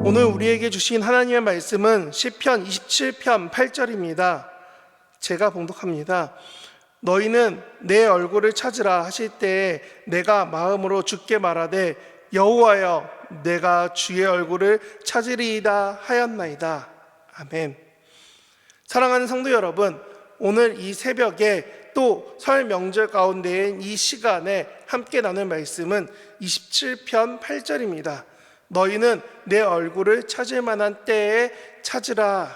오늘 우리에게 주신 하나님의 말씀은 시편 27편 8절입니다. 제가 봉독합니다. 너희는 내 얼굴을 찾으라 하실 때에 내가 마음으로 주께 말하되 여호와여 내가 주의 얼굴을 찾으리이다 하였나이다. 아멘. 사랑하는 성도 여러분, 오늘 이 새벽에 또 설 명절 가운데인 이 시간에 함께 나눌 말씀은 27편 8절입니다. 너희는 내 얼굴을 찾을 만한 때에 찾으라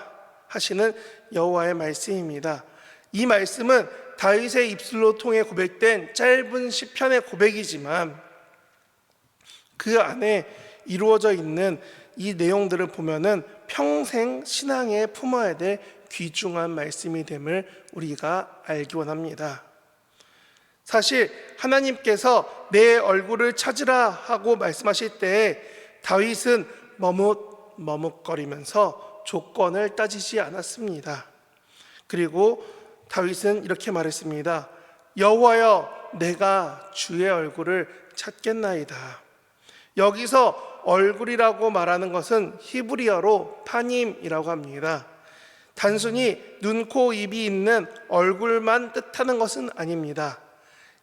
하시는 여호와의 말씀입니다. 이 말씀은 다윗의 입술로 통해 고백된 짧은 시편의 고백이지만 그 안에 이루어져 있는 이 내용들을 보면은 평생 신앙에 품어야 될 귀중한 말씀이 됨을 우리가 알기 원합니다. 사실 하나님께서 내 얼굴을 찾으라 하고 말씀하실 때 다윗은 머뭇거리면서 조건을 따지지 않았습니다. 그리고 다윗은 이렇게 말했습니다. 여호와여 내가 주의 얼굴을 찾겠나이다. 여기서 얼굴이라고 말하는 것은 히브리어로 파님이라고 합니다. 단순히 눈, 코, 입이 있는 얼굴만 뜻하는 것은 아닙니다.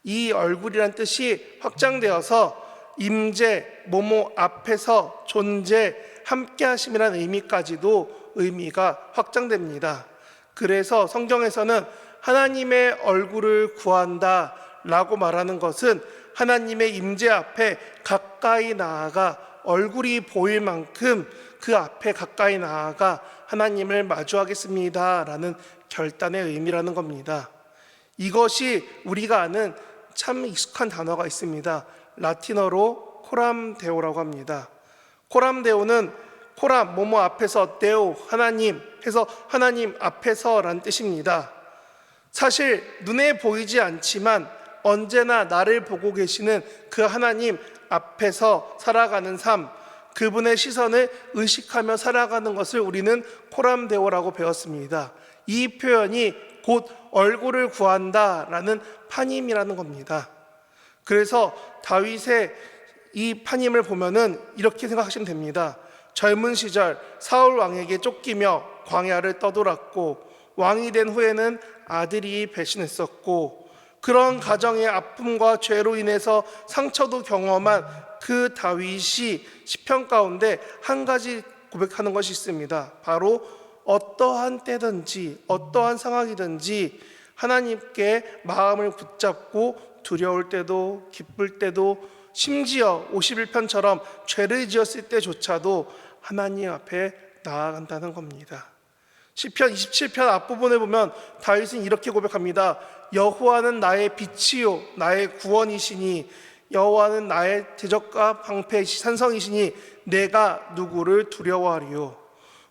이 얼굴이란 뜻이 확장되어서 임재, 모모 앞에서 존재, 함께하심이라는 의미까지도 의미가 확장됩니다. 그래서 성경에서는 하나님의 얼굴을 구한다 라고 말하는 것은 하나님의 임재 앞에 가까이 나아가 얼굴이 보일 만큼 그 앞에 가까이 나아가 하나님을 마주하겠습니다 라는 결단의 의미라는 겁니다. 이것이 우리가 아는 참 익숙한 단어가 있습니다. 라틴어로 코람데오라고 합니다. 코람데오는 코람, 모모 앞에서, 데오, 하나님 해서 하나님 앞에서 라는 뜻입니다. 사실 눈에 보이지 않지만 언제나 나를 보고 계시는 그 하나님 앞에서 살아가는 삶, 그분의 시선을 의식하며 살아가는 것을 우리는 코람데오라고 배웠습니다. 이 표현이 곧 얼굴을 구한다라는 파님이라는 겁니다. 그래서 다윗의 이 파님을 보면은 이렇게 생각하시면 됩니다. 젊은 시절 사울 왕에게 쫓기며 광야를 떠돌았고 왕이 된 후에는 아들이 배신했었고 그런 가정의 아픔과 죄로 인해서 상처도 경험한 그 다윗이 시편 가운데 한 가지 고백하는 것이 있습니다. 바로 어떠한 때든지 어떠한 상황이든지 하나님께 마음을 붙잡고 두려울 때도 기쁠 때도 심지어 51편처럼 죄를 지었을 때조차도 하나님 앞에 나아간다는 겁니다. 시편 27편 앞부분에 보면 다윗은 이렇게 고백합니다. 여호와는 나의 빛이요 나의 구원이시니 여호와는 나의 대적과 방패 산성이시니 내가 누구를 두려워하리요.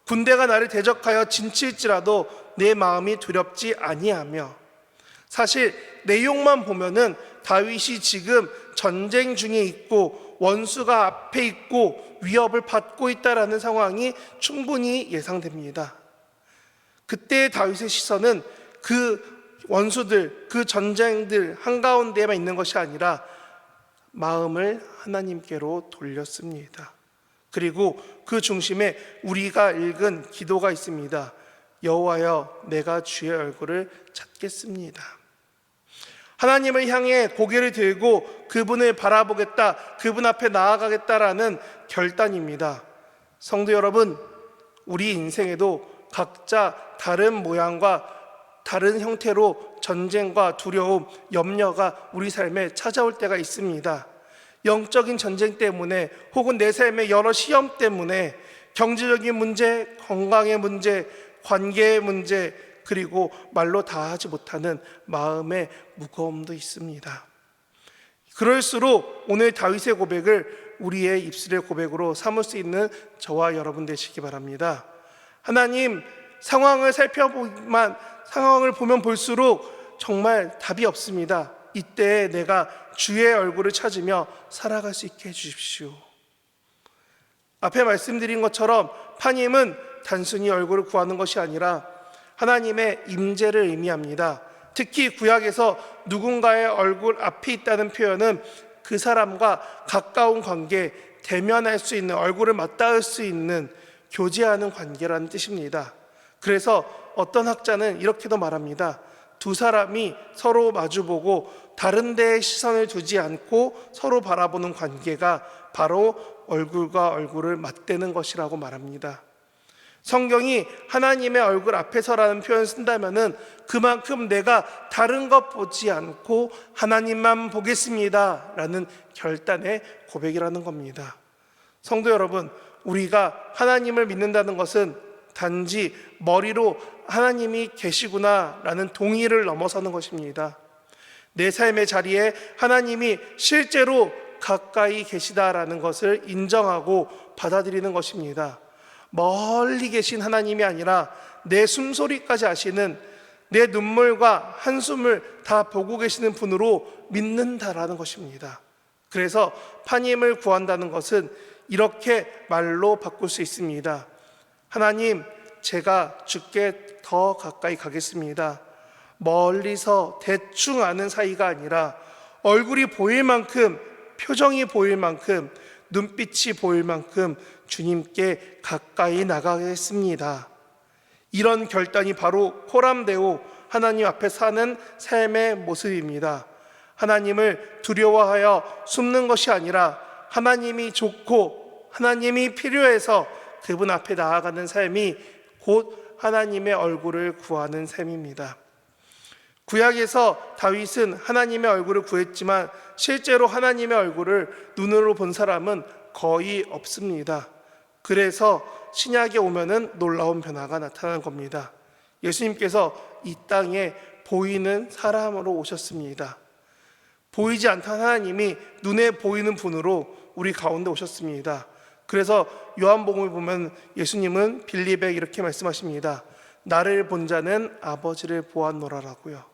군대가 나를 대적하여 진칠지라도 내 마음이 두렵지 아니하며. 사실 내용만 보면은 다윗이 지금 전쟁 중에 있고 원수가 앞에 있고 위협을 받고 있다라는 상황이 충분히 예상됩니다. 그때 다윗의 시선은 그 원수들, 그 전쟁들 한가운데에만 있는 것이 아니라 마음을 하나님께로 돌렸습니다. 그리고 그 중심에 우리가 읽은 기도가 있습니다. 여호와여 내가 주의 얼굴을 찾겠습니다. 하나님을 향해 고개를 들고 그분을 바라보겠다, 그분 앞에 나아가겠다라는 결단입니다. 성도 여러분, 우리 인생에도 각자 다른 모양과 다른 형태로 전쟁과 두려움, 염려가 우리 삶에 찾아올 때가 있습니다. 영적인 전쟁 때문에 혹은 내 삶의 여러 시험 때문에 경제적인 문제, 건강의 문제, 관계의 문제, 그리고 말로 다 하지 못하는 마음의 무거움도 있습니다. 그럴수록 오늘 다윗의 고백을 우리의 입술의 고백으로 삼을 수 있는 저와 여러분 되시기 바랍니다. 하나님, 상황을 상황을 보면 볼수록 정말 답이 없습니다. 이때 내가 주의 얼굴을 찾으며 살아갈 수 있게 해주십시오. 앞에 말씀드린 것처럼 파님은 단순히 얼굴을 구하는 것이 아니라 하나님의 임재를 의미합니다. 특히 구약에서 누군가의 얼굴 앞에 있다는 표현은 그 사람과 가까운 관계, 대면할 수 있는, 얼굴을 맞닿을 수 있는 교제하는 관계라는 뜻입니다. 그래서 어떤 학자는 이렇게도 말합니다. 두 사람이 서로 마주보고 다른 데에 시선을 두지 않고 서로 바라보는 관계가 바로 얼굴과 얼굴을 맞대는 것이라고 말합니다. 성경이 하나님의 얼굴 앞에서라는 표현을 쓴다면은 그만큼 내가 다른 것 보지 않고 하나님만 보겠습니다 라는 결단의 고백이라는 겁니다. 성도 여러분, 우리가 하나님을 믿는다는 것은 단지 머리로 하나님이 계시구나 라는 동의를 넘어서는 것입니다. 내 삶의 자리에 하나님이 실제로 가까이 계시다라는 것을 인정하고 받아들이는 것입니다. 멀리 계신 하나님이 아니라 내 숨소리까지 아시는, 내 눈물과 한숨을 다 보고 계시는 분으로 믿는다라는 것입니다. 그래서 파님을 구한다는 것은 이렇게 말로 바꿀 수 있습니다. 하나님, 제가 주께 더 가까이 가겠습니다. 멀리서 대충 아는 사이가 아니라 얼굴이 보일 만큼, 표정이 보일 만큼, 눈빛이 보일 만큼 주님께 가까이 나가겠습니다. 이런 결단이 바로 코람데오, 하나님 앞에 사는 삶의 모습입니다. 하나님을 두려워하여 숨는 것이 아니라 하나님이 좋고 하나님이 필요해서 그분 앞에 나아가는 삶이 곧 하나님의 얼굴을 구하는 삶입니다. 구약에서 다윗은 하나님의 얼굴을 구했지만 실제로 하나님의 얼굴을 눈으로 본 사람은 거의 없습니다. 그래서 신약에 오면은 놀라운 변화가 나타나는 겁니다. 예수님께서 이 땅에 보이는 사람으로 오셨습니다. 보이지 않던 하나님이 눈에 보이는 분으로 우리 가운데 오셨습니다. 그래서 요한복음을 보면 예수님은 빌립에 이렇게 말씀하십니다. 나를 본 자는 아버지를 보았노라라고요.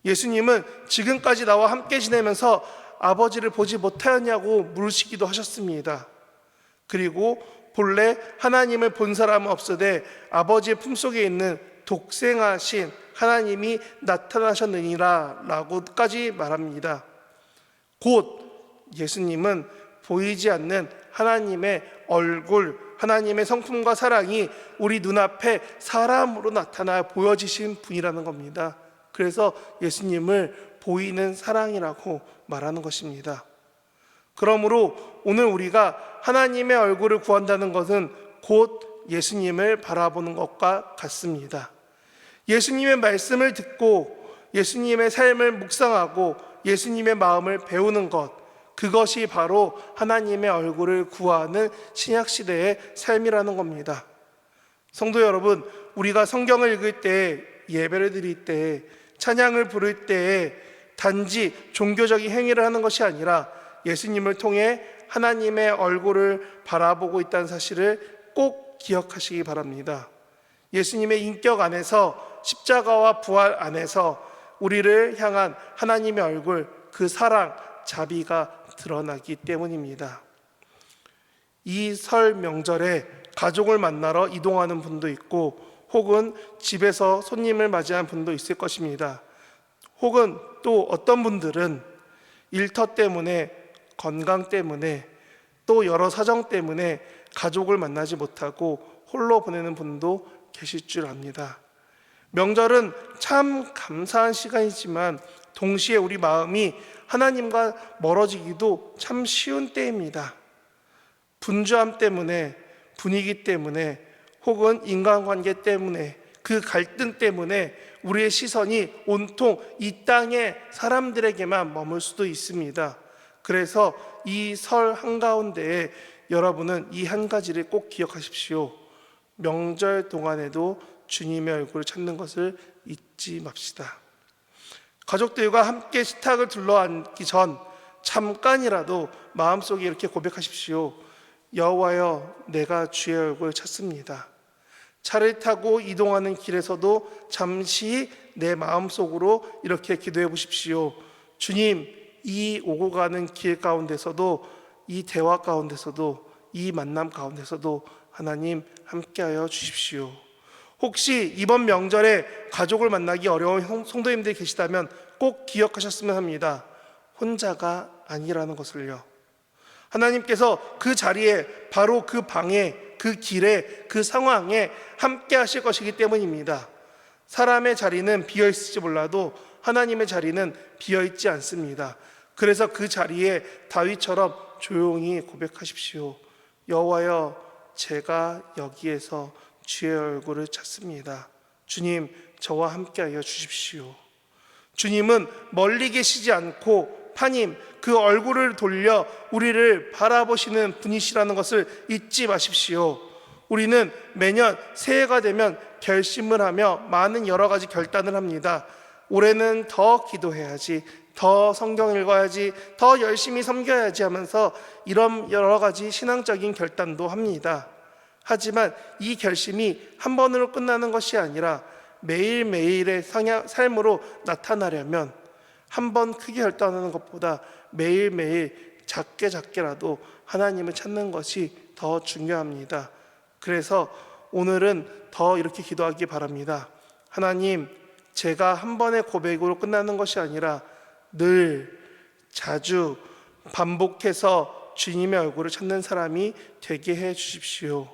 예수님은 지금까지 나와 함께 지내면서 아버지를 보지 못하였냐고 물으시기도 하셨습니다. 그리고 본래 하나님을 본 사람은 없으되 아버지의 품속에 있는 독생하신 하나님이 나타나셨느니라 라고까지 말합니다. 곧 예수님은 보이지 않는 하나님의 얼굴, 하나님의 성품과 사랑이 우리 눈앞에 사람으로 나타나 보여지신 분이라는 겁니다. 그래서 예수님을 보이는 사랑이라고 말하는 것입니다. 그러므로 오늘 우리가 하나님의 얼굴을 구한다는 것은 곧 예수님을 바라보는 것과 같습니다. 예수님의 말씀을 듣고 예수님의 삶을 묵상하고 예수님의 마음을 배우는 것, 그것이 바로 하나님의 얼굴을 구하는 신약시대의 삶이라는 겁니다. 성도 여러분, 우리가 성경을 읽을 때, 예배를 드릴 때, 찬양을 부를 때 단지 종교적인 행위를 하는 것이 아니라 예수님을 통해 하나님의 얼굴을 바라보고 있다는 사실을 꼭 기억하시기 바랍니다. 예수님의 인격 안에서, 십자가와 부활 안에서 우리를 향한 하나님의 얼굴, 그 사랑, 자비가 드러나기 때문입니다. 이 설 명절에 가족을 만나러 이동하는 분도 있고 혹은 집에서 손님을 맞이하는 분도 있을 것입니다. 혹은 또 어떤 분들은 일터 때문에, 건강 때문에, 또 여러 사정 때문에 가족을 만나지 못하고 홀로 보내는 분도 계실 줄 압니다. 명절은 참 감사한 시간이지만 동시에 우리 마음이 하나님과 멀어지기도 참 쉬운 때입니다. 분주함 때문에, 분위기 때문에, 혹은 인간관계 때문에, 그 갈등 때문에 우리의 시선이 온통 이 땅의 사람들에게만 머물 수도 있습니다. 그래서 이 설 한가운데에 여러분은 이 한 가지를 꼭 기억하십시오. 명절 동안에도 주님의 얼굴을 찾는 것을 잊지 맙시다. 가족들과 함께 식탁을 둘러앉기 전 잠깐이라도 마음속에 이렇게 고백하십시오. 여호와여, 내가 주의 얼굴을 찾습니다. 차를 타고 이동하는 길에서도 잠시 내 마음속으로 이렇게 기도해 보십시오. 주님, 이 오고 가는 길 가운데서도, 이 대화 가운데서도, 이 만남 가운데서도 하나님 함께하여 주십시오. 혹시 이번 명절에 가족을 만나기 어려운 성도님들이 계시다면 꼭 기억하셨으면 합니다. 혼자가 아니라는 것을요. 하나님께서 그 자리에, 바로 그 방에, 그 길에, 그 상황에 함께 하실 것이기 때문입니다. 사람의 자리는 비어 있을지 몰라도 하나님의 자리는 비어 있지 않습니다. 그래서 그 자리에 다윗처럼 조용히 고백하십시오. 여호와여, 제가 여기에서 주의 얼굴을 찾습니다. 주님, 저와 함께하여 주십시오. 주님은 멀리 계시지 않고 파님, 그 얼굴을 돌려 우리를 바라보시는 분이시라는 것을 잊지 마십시오. 우리는 매년 새해가 되면 결심을 하며 많은 여러 가지 결단을 합니다. 올해는 더 기도해야지, 더 성경 읽어야지, 더 열심히 섬겨야지 하면서 이런 여러 가지 신앙적인 결단도 합니다. 하지만 이 결심이 한 번으로 끝나는 것이 아니라 매일매일의 삶으로 나타나려면 한 번 크게 결단하는 것보다 매일매일 작게라도 하나님을 찾는 것이 더 중요합니다. 그래서 오늘은 더 이렇게 기도하기 바랍니다. 하나님, 제가 한 번의 고백으로 끝나는 것이 아니라 늘, 자주 반복해서 주님의 얼굴을 찾는 사람이 되게 해 주십시오.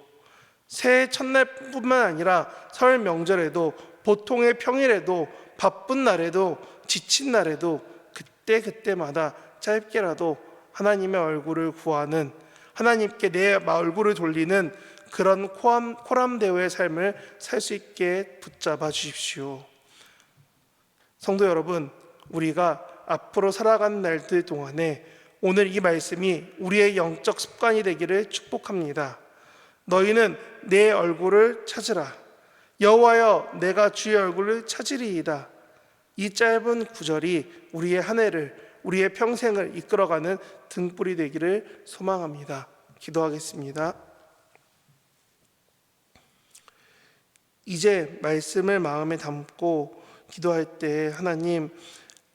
새해 첫날뿐만 아니라 설 명절에도, 보통의 평일에도, 바쁜 날에도, 지친 날에도 그때마다 짧게라도 하나님의 얼굴을 구하는, 하나님께 내 얼굴을 돌리는 그런 코람데오의 삶을 살 수 있게 붙잡아 주십시오. 성도 여러분, 우리가 앞으로 살아가는 날들 동안에 오늘 이 말씀이 우리의 영적 습관이 되기를 축복합니다. 너희는 내 얼굴을 찾으라. 여호와여, 내가 주의 얼굴을 찾으리이다. 이 짧은 구절이 우리의 한 해를, 우리의 평생을 이끌어가는 등불이 되기를 소망합니다. 기도하겠습니다. 이제 말씀을 마음에 담고 기도할 때 하나님,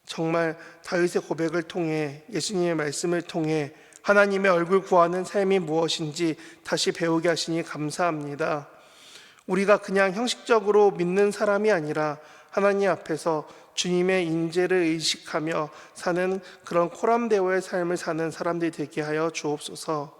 정말 다윗의 고백을 통해, 예수님의 말씀을 통해 하나님의 얼굴 구하는 삶이 무엇인지 다시 배우게 하시니 감사합니다. 우리가 그냥 형식적으로 믿는 사람이 아니라 하나님 앞에서 주님의 인재를 의식하며 사는 그런 코람데오의 삶을 사는 사람들이 되게 하여 주옵소서.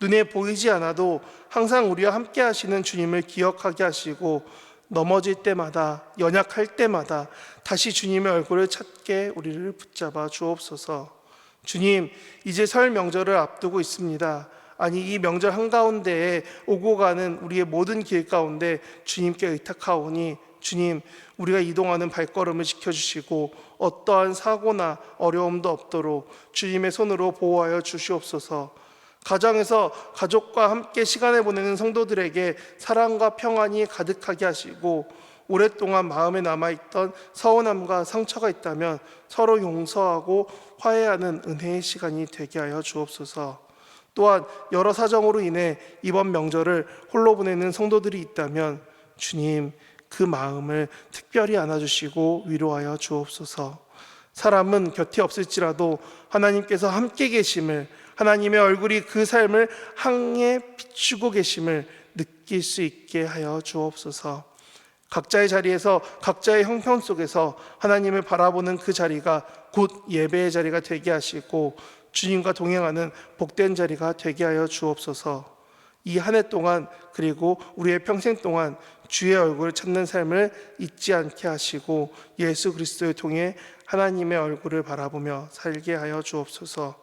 눈에 보이지 않아도 항상 우리와 함께 하시는 주님을 기억하게 하시고, 넘어질 때마다, 연약할 때마다 다시 주님의 얼굴을 찾게 우리를 붙잡아 주옵소서. 주님, 이제 설 명절을 앞두고 있습니다. 아니, 이 명절 한가운데에 오고 가는 우리의 모든 길 가운데 주님께 의탁하오니, 주님, 우리가 이동하는 발걸음을 지켜주시고 어떠한 사고나 어려움도 없도록 주님의 손으로 보호하여 주시옵소서. 가정에서 가족과 함께 시간을 보내는 성도들에게 사랑과 평안이 가득하게 하시고, 오랫동안 마음에 남아있던 서운함과 상처가 있다면 서로 용서하고 화해하는 은혜의 시간이 되게 하여 주옵소서. 또한 여러 사정으로 인해 이번 명절을 홀로 보내는 성도들이 있다면 주님, 그 마음을 특별히 안아주시고 위로하여 주옵소서. 사람은 곁에 없을지라도 하나님께서 함께 계심을, 하나님의 얼굴이 그 삶을 향해 비추고 계심을 느낄 수 있게 하여 주옵소서. 각자의 자리에서, 각자의 형편 속에서 하나님을 바라보는 그 자리가 곧 예배의 자리가 되게 하시고 주님과 동행하는 복된 자리가 되게 하여 주옵소서. 이 한 해 동안, 그리고 우리의 평생 동안 주의 얼굴을 찾는 삶을 잊지 않게 하시고 예수 그리스도를 통해 하나님의 얼굴을 바라보며 살게 하여 주옵소서.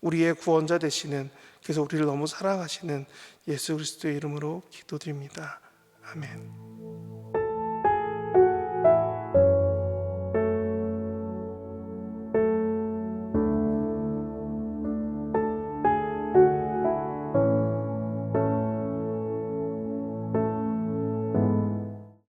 우리의 구원자 되시는, 그래서 우리를 너무 사랑하시는 예수 그리스도의 이름으로 기도드립니다. 아멘.